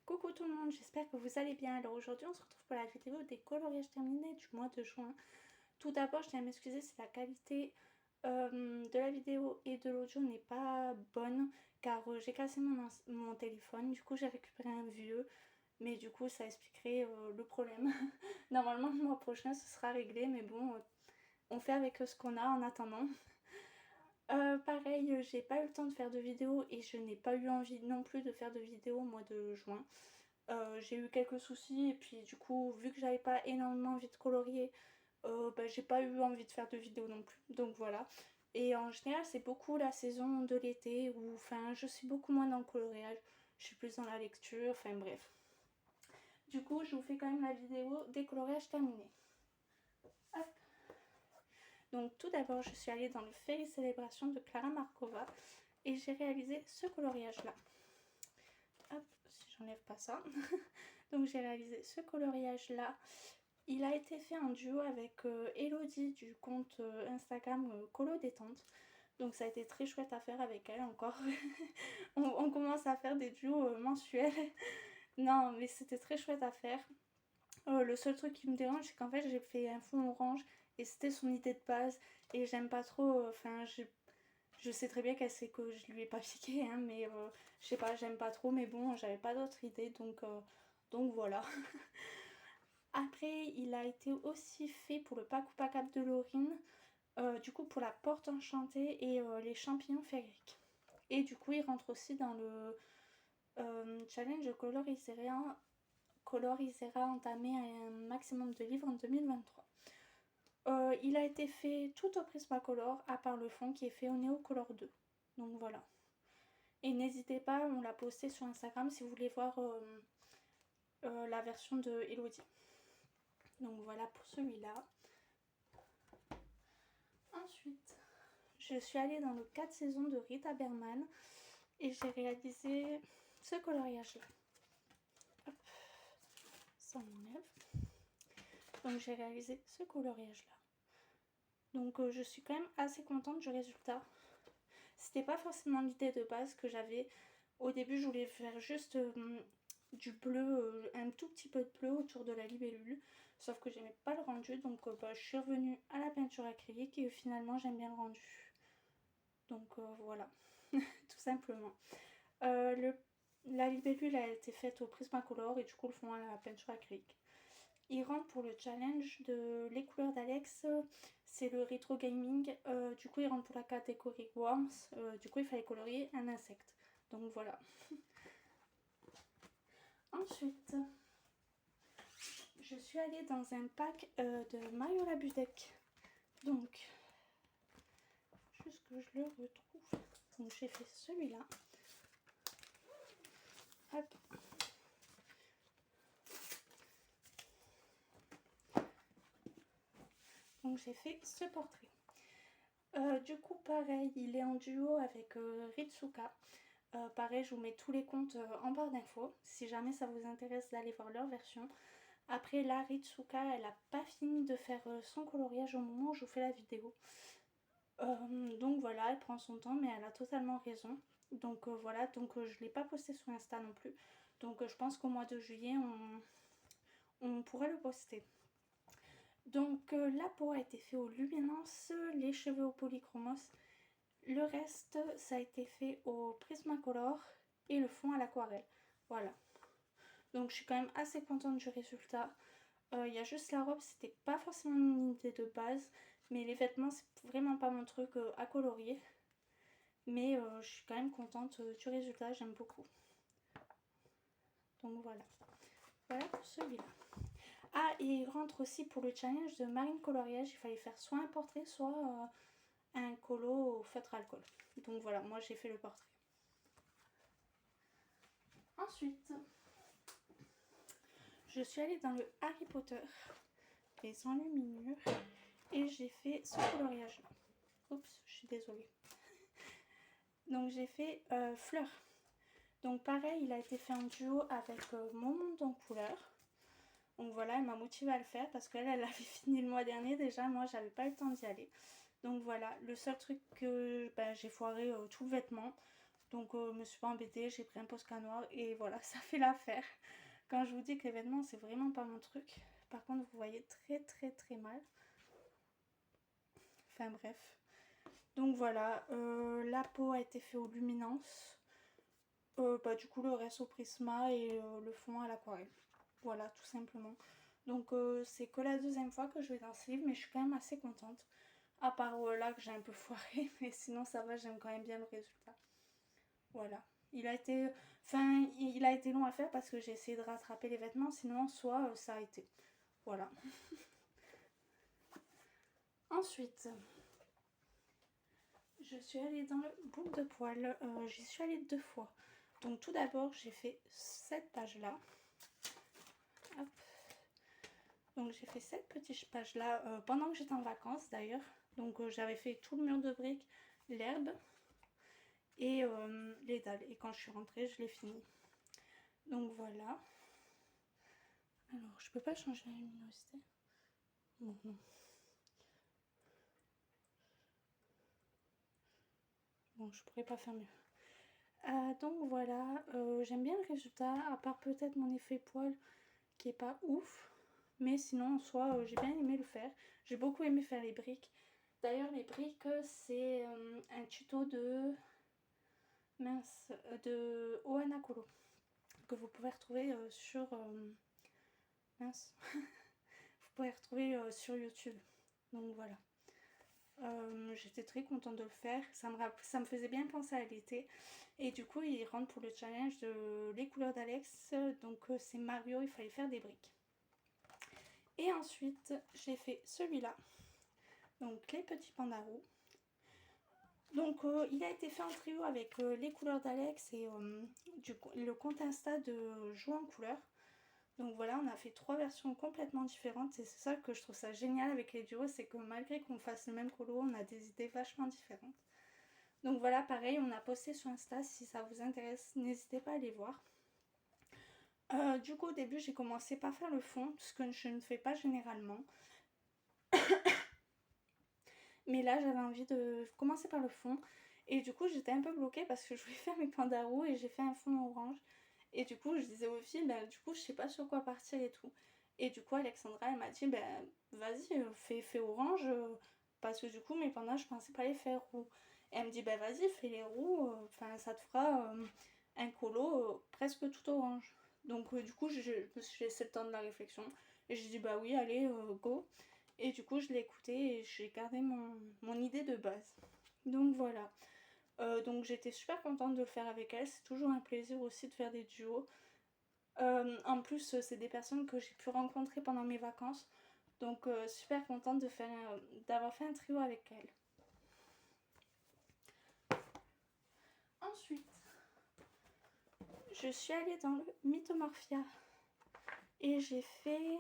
Coucou tout le monde, j'espère que vous allez bien. Alors aujourd'hui on se retrouve pour la vidéo des coloriages terminés du mois de juin. Tout d'abord je tiens à m'excuser si la qualité de la vidéo et de l'audio n'est pas bonne car j'ai cassé mon téléphone, du coup j'ai récupéré un vieux, mais du coup ça expliquerait le problème. Normalement le mois prochain ce sera réglé, mais bon on fait avec ce qu'on a en attendant. Pareil, j'ai pas eu le temps de faire de vidéo et je n'ai pas eu envie non plus de faire de vidéo au mois de juin. J'ai eu quelques soucis et puis du coup vu que j'avais pas énormément envie de colorier, j'ai pas eu envie de faire de vidéo non plus, donc voilà. Et en général c'est beaucoup la saison de l'été où enfin je suis beaucoup moins dans le coloriage, je suis plus dans la lecture, enfin bref. Du coup je vous fais quand même la vidéo des coloriages terminés. Hop. Donc tout d'abord je suis allée dans le Fairy Célébration de Clara Markova et j'ai réalisé ce coloriage là. Hop, si j'enlève pas ça. Donc j'ai réalisé ce coloriage là. Il a été fait en duo avec Elodie du compte Instagram Colo Détente. Donc ça a été très chouette à faire avec elle encore. on commence à faire des duos mensuels. Non mais c'était très chouette à faire. Le seul truc qui me dérange c'est qu'en fait j'ai fait un fond orange et c'était son idée de base. Et j'aime pas trop, enfin je sais très bien qu'elle sait que je lui ai pas piqué, hein, mais je sais pas, j'aime pas trop, mais bon, j'avais pas d'autre idée, donc voilà. Après, il a été aussi fait pour le Paku Pakap de Laurine, du coup pour la porte enchantée et les champignons féeriques. Et du coup, il rentre aussi dans le challenge Colorisera entamer un maximum de livres en 2023. Il a été fait tout au Prismacolor, à part le fond qui est fait au Neocolor 2. Donc voilà. Et n'hésitez pas, on l'a posté sur Instagram si vous voulez voir la version de Elodie. Donc voilà pour celui-là. Ensuite, je suis allée dans le 4 saisons de Rita Berman et j'ai réalisé ce coloriage-là. Hop, ça m'enlève. Donc j'ai réalisé ce coloriage-là. Donc je suis quand même assez contente du résultat. C'était pas forcément l'idée de base que j'avais. Au début, je voulais faire juste du bleu, un tout petit peu de bleu autour de la libellule. Sauf que j'aimais pas le rendu, donc je suis revenue à la peinture acrylique et finalement j'aime bien le rendu. Donc voilà, tout simplement. La libellule a été faite au Prismacolor et du coup le fond à la peinture acrylique. Il rentre pour le challenge de les couleurs d'Alex, c'est le rétro gaming. Du coup il rentre pour la catégorie Worms, du coup il fallait colorier un insecte. Donc voilà. Ensuite, je suis allée dans un pack de Mario Labudek. Donc, juste que je le retrouve. Donc j'ai fait celui-là. Hop. Donc j'ai fait ce portrait. Du coup pareil, il est en duo avec Ritsuka. Pareil, je vous mets tous les comptes en barre d'infos si jamais ça vous intéresse d'aller voir leur version. Après là, Ritsuka, elle n'a pas fini de faire son coloriage au moment où je vous fais la vidéo. Donc voilà, elle prend son temps mais elle a totalement raison. Donc voilà, donc je ne l'ai pas posté sur Insta non plus. Donc je pense qu'au mois de juillet, on pourrait le poster. Donc la peau a été fait aux luminances, les cheveux au polychromos. Le reste, ça a été fait au Prismacolor et le fond à l'aquarelle. Voilà. Donc je suis quand même assez contente du résultat. Il y a juste la robe, c'était pas forcément une idée de base. Mais les vêtements, c'est vraiment pas mon truc à colorier. Mais je suis quand même contente du résultat, j'aime beaucoup. Donc voilà. Voilà pour celui-là. Ah, et il rentre aussi pour le challenge de Marine Coloriage. Il fallait faire soit un portrait, soit un colo au feutre alcool. Donc voilà, moi j'ai fait le portrait. Ensuite, je suis allée dans le Harry Potter, les enluminures, et j'ai fait ce coloriage-là. Oups, je suis désolée. Donc j'ai fait fleur. Donc pareil, il a été fait en duo avec Mon Monde en couleur. Donc voilà, elle m'a motivée à le faire parce qu'elle avait fini le mois dernier déjà. Moi, j'avais pas eu le temps d'y aller. Donc voilà, le seul truc que j'ai foiré tout le vêtement. Donc je me suis pas embêtée, j'ai pris un Posca noir et voilà, ça fait l'affaire. Quand je vous dis que les vêtements c'est vraiment pas mon truc. Par contre vous voyez très mal. Enfin bref. Donc voilà, la peau a été faite aux luminances. Du coup le reste au Prisma et le fond à l'aquarelle. Voilà, tout simplement. Donc c'est que la deuxième fois que je vais dans ce livre, mais je suis quand même assez contente. À part là que j'ai un peu foiré, mais sinon ça va, j'aime quand même bien le résultat. Voilà. Il a été, il a été long à faire parce que j'ai essayé de rattraper les vêtements, sinon en soi ça a été. Voilà. Ensuite, je suis allée dans le book de poil. J'y suis allée 2 fois. Donc tout d'abord, j'ai fait cette page-là. Hop. Donc j'ai fait cette petite page-là pendant que j'étais en vacances d'ailleurs. Donc j'avais fait tout le mur de briques, l'herbe et les dalles. Et quand je suis rentrée, je l'ai fini. Donc voilà. Alors, je peux pas changer la luminosité. Bon, non. Bon, je pourrais pas faire mieux. Donc voilà, j'aime bien le résultat, à part peut-être mon effet poil qui est pas ouf. Mais sinon, en soi, j'ai bien aimé le faire. J'ai beaucoup aimé faire les briques. D'ailleurs, les briques, c'est un tuto de... mince, de Ohana Kolo. Que vous pouvez retrouver sur... mince. Vous pouvez retrouver sur YouTube. Donc voilà. J'étais très contente de le faire, ça me faisait bien penser à l'été et du coup il rentre pour le challenge de les couleurs d'Alex, donc c'est Mario, il fallait faire des briques. Et ensuite j'ai fait celui-là, donc les petits pandarous. Donc il a été fait en trio avec les couleurs d'Alex et le compte Insta de Joue en couleurs. Donc voilà, on a fait 3 versions complètement différentes et c'est ça que je trouve ça génial avec les duos, c'est que malgré qu'on fasse le même colo, on a des idées vachement différentes. Donc voilà, pareil, on a posté sur Insta, si ça vous intéresse, n'hésitez pas à aller voir. Du coup, au début, j'ai commencé par faire le fond, ce que je ne fais pas généralement. Mais là, j'avais envie de commencer par le fond. Et du coup, j'étais un peu bloquée parce que je voulais faire mes pandarous et j'ai fait un fond orange. Et du coup, je disais aux filles, du coup, je sais pas sur quoi partir et tout. Et du coup, Alexandra, elle m'a dit, vas-y, fais orange. Parce que du coup, mes pandas, je pensais pas les faire roux. Et elle me dit, vas-y, fais les roux. Enfin, ça te fera un colo presque tout orange. Donc, du coup, je me suis laissé le temps de la réflexion. Et j'ai dit, bah oui, allez, go. Et du coup, je l'ai écouté et j'ai gardé mon idée de base. Donc voilà. Donc j'étais super contente de le faire avec elle. C'est toujours un plaisir aussi de faire des duos. En plus, c'est des personnes que j'ai pu rencontrer pendant mes vacances. Donc super contente d'avoir fait un trio avec elle. Ensuite, je suis allée dans le Mythomorphia. Et j'ai fait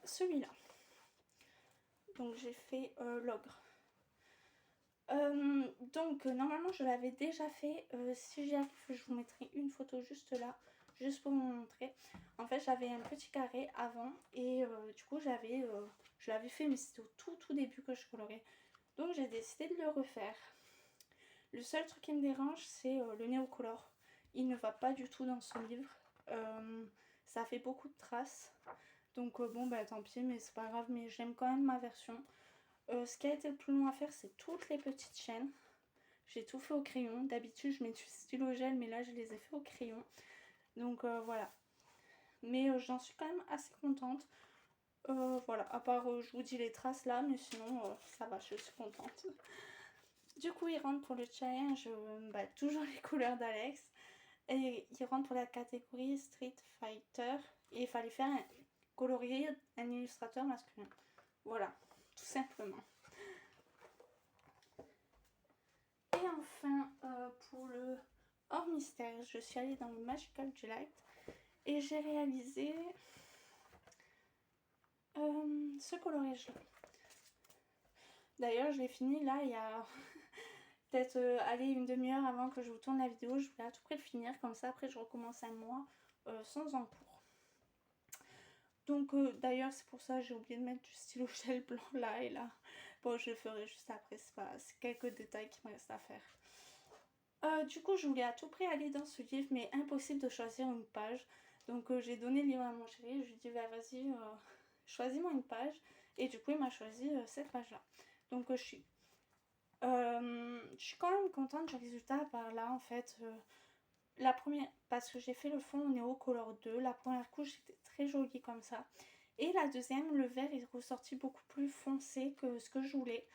celui-là. Donc j'ai fait l'ogre. Donc normalement je l'avais déjà fait. Si j'y arrive, je vous mettrai une photo juste là, juste pour vous montrer. En fait j'avais un petit carré avant et du coup je l'avais fait, mais c'était au tout début que je colorais. Donc j'ai décidé de le refaire. Le seul truc qui me dérange, c'est le néocolor. Il ne va pas du tout dans ce livre. Ça fait beaucoup de traces. Donc bon tant pis, mais c'est pas grave, mais j'aime quand même ma version. Ce qui a été le plus long à faire, c'est toutes les petites chaînes. J'ai tout fait au crayon. D'habitude, je mets du stylo gel, mais là, je les ai fait au crayon. Donc voilà. Mais j'en suis quand même assez contente. Voilà, à part, je vous dis les traces là, mais sinon, ça va, je suis contente. Du coup, il rentre pour le challenge, toujours les couleurs d'Alex. Et il rentre pour la catégorie Street Fighter. Et il fallait faire colorier un illustrateur masculin. Voilà, tout simplement. Et enfin, pour le hors mystère, je suis allée dans le Magical Delight et j'ai réalisé ce coloriage-là. D'ailleurs, je l'ai fini là il y a peut-être une demi-heure avant que je vous tourne la vidéo. Je voulais à tout près le finir, comme ça après je recommence un mois sans encours. Donc d'ailleurs c'est pour ça que j'ai oublié de mettre du stylo gel blanc là et là. Bon, je le ferai juste après, c'est quelques détails qui me restent à faire. Du coup, je voulais à tout prix aller dans ce livre, mais impossible de choisir une page. Donc j'ai donné le livre à mon chéri, je lui ai dit bah vas-y, choisis-moi une page. Et du coup, il m'a choisi cette page-là. Donc je suis quand même contente du résultat par là en fait. La première, parce que j'ai fait le fond Néo Color 2, la première couche était très jolie comme ça. Et la deuxième, le vert est ressorti beaucoup plus foncé que ce que je voulais.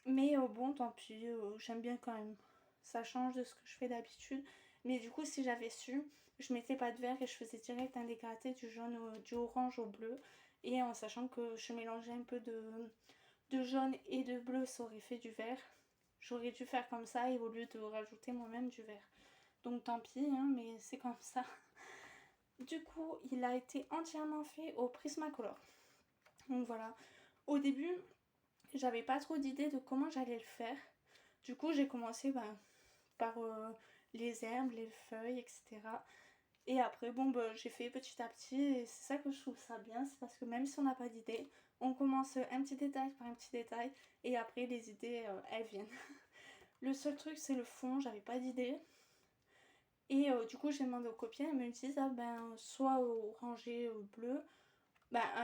Mais bon, tant pis, j'aime bien quand même. Ça change de ce que je fais d'habitude. Mais du coup, si j'avais su, je mettais pas de vert et je faisais direct un dégradé du jaune, du orange au bleu. Et en sachant que je mélangeais un peu de jaune et de bleu, ça aurait fait du vert. J'aurais dû faire comme ça et au lieu de rajouter moi-même du vert. Donc tant pis, hein, mais c'est comme ça. Du coup, il a été entièrement fait au Prismacolor. Donc voilà. Au début, j'avais pas trop d'idées de comment j'allais le faire. Du coup, j'ai commencé par les herbes, les feuilles, etc. Et après, bon, j'ai fait petit à petit. Et c'est ça que je trouve ça bien. C'est parce que même si on n'a pas d'idée, on commence un petit détail par un petit détail. Et après, les idées, elles viennent. Le seul truc, c'est le fond. J'avais pas d'idée. Et du coup, j'ai demandé aux copines, elles me disent ah, soit orangé bleu,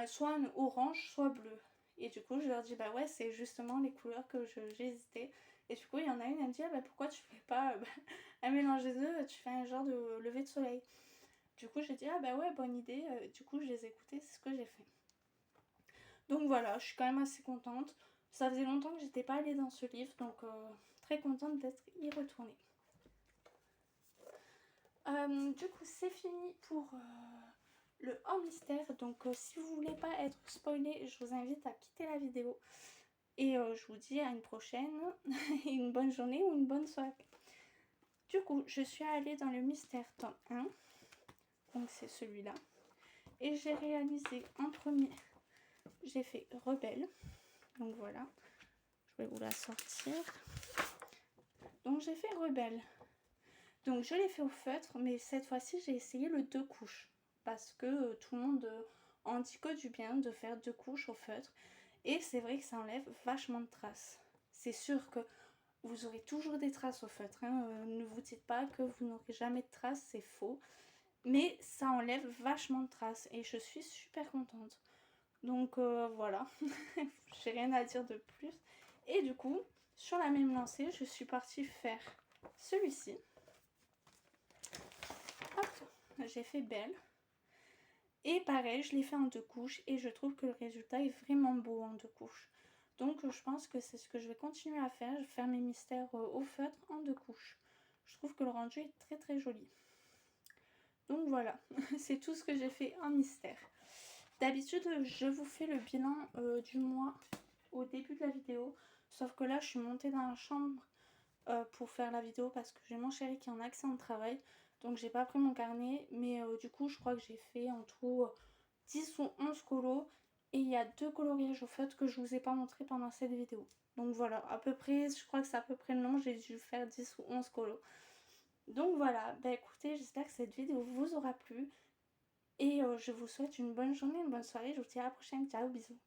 soit un orange, soit bleu. Et du coup, je leur dis bah ouais, c'est justement les couleurs que j'ai hésité. Et du coup, il y en a une, elle me dit ah, pourquoi tu fais pas un mélange des deux, tu fais un genre de lever de soleil. Du coup, j'ai dit ah bah ouais, bonne idée. Du coup, je les ai écoutés, c'est ce que j'ai fait. Donc voilà, je suis quand même assez contente. Ça faisait longtemps que j'étais pas allée dans ce livre, donc très contente d'être y retournée. Du coup, c'est fini pour le hors mystère. Donc, si vous voulez pas être spoilé, je vous invite à quitter la vidéo. Et je vous dis à une prochaine, une bonne journée ou une bonne soirée. Du coup, je suis allée dans le mystère tome 1. Donc, c'est celui-là. Et j'ai réalisé en premier, j'ai fait Rebelle. Donc, voilà. Je vais vous la sortir. Donc, j'ai fait Rebelle. Donc, je l'ai fait au feutre, mais cette fois-ci, j'ai essayé le 2 couches. Parce que tout le monde en dit que du bien de faire 2 couches au feutre. Et c'est vrai que ça enlève vachement de traces. C'est sûr que vous aurez toujours des traces au feutre. Hein. Ne vous dites pas que vous n'aurez jamais de traces, c'est faux. Mais ça enlève vachement de traces et je suis super contente. Donc voilà, j'ai rien à dire de plus. Et du coup, sur la même lancée, je suis partie faire celui-ci. Hop, j'ai fait Belle. Et pareil, je l'ai fait en 2 couches et je trouve que le résultat est vraiment beau en 2 couches. Donc je pense que c'est ce que je vais continuer à faire. Je vais faire mes mystères au feutre en 2 couches. Je trouve que le rendu est très très joli. Donc voilà, c'est tout ce que j'ai fait en mystère. D'habitude, je vous fais le bilan du mois au début de la vidéo. Sauf que là, je suis montée dans la chambre pour faire la vidéo parce que j'ai mon chéri qui est en accident de travail. Donc j'ai pas pris mon carnet. Mais du coup, je crois que j'ai fait en tout 10 ou 11 colos. Et il y a 2 coloriages au feutre que je vous ai pas montré pendant cette vidéo. Donc voilà, à peu près, je crois que c'est à peu près le nombre. J'ai dû faire 10 ou 11 colos. Donc voilà, écoutez, j'espère que cette vidéo vous aura plu. Et je vous souhaite une bonne journée, une bonne soirée. Je vous dis à la prochaine. Ciao, bisous.